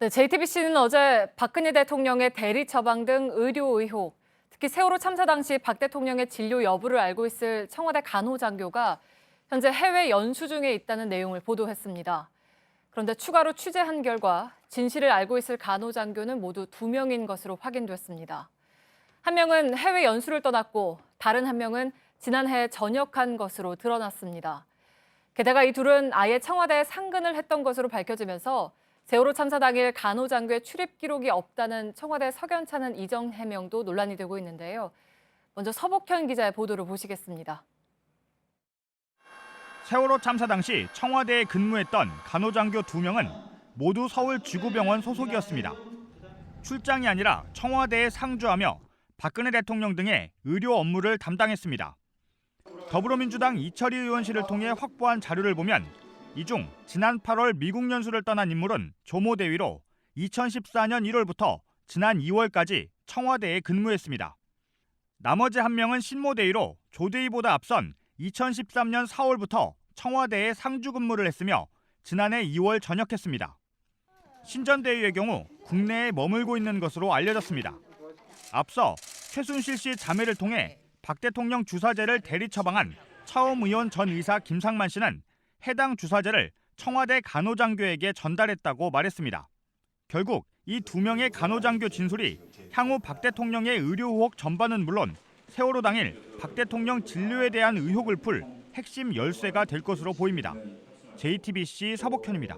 네, JTBC는 어제 박근혜 대통령의 대리 처방 등 의료 의혹, 특히 세월호 참사 당시 박 대통령의 진료 여부를 알고 있을 청와대 간호장교가 현재 해외 연수 중에 있다는 내용을 보도했습니다. 그런데 추가로 취재한 결과 진실을 알고 있을 간호장교는 모두 2명인 것으로 확인됐습니다. 한 명은 해외 연수를 떠났고 다른 한 명은 지난해 전역한 것으로 드러났습니다. 게다가 이 둘은 아예 청와대에 상근을 했던 것으로 밝혀지면서 세월호 참사 당일 간호장교의 출입 기록이 없다는 청와대 석연찮은 이정 해명도 논란이 되고 있는데요. 먼저 서복현 기자의 보도를 보시겠습니다. 세월호 참사 당시 청와대에 근무했던 간호장교 2명은 모두 서울지구병원 소속이었습니다. 출장이 아니라 청와대에 상주하며 박근혜 대통령 등의 의료 업무를 담당했습니다. 더불어민주당 이철희 의원실을 통해 확보한 자료를 보면 이 중 지난 8월 미국 연수를 떠난 인물은 조모대위로 2014년 1월부터 지난 2월까지 청와대에 근무했습니다. 나머지 한 명은 신모대위로 조대위보다 앞선 2013년 4월부터 청와대에 상주 근무를 했으며 지난해 2월 전역했습니다. 신전대위의 경우 국내에 머물고 있는 것으로 알려졌습니다. 앞서 최순실 씨 자매를 통해 박 대통령 주사제를 대리 처방한 차움 의원 전 의사 김상만 씨는 해당 주사제를 청와대 간호장교에게 전달했다고 말했습니다. 결국 이 2명의 간호장교 진술이 향후 박 대통령의 의료 의혹 전반은 물론 세월호 당일 박 대통령 진료에 대한 의혹을 풀 핵심 열쇠가 될 것으로 보입니다. JTBC 서복현입니다.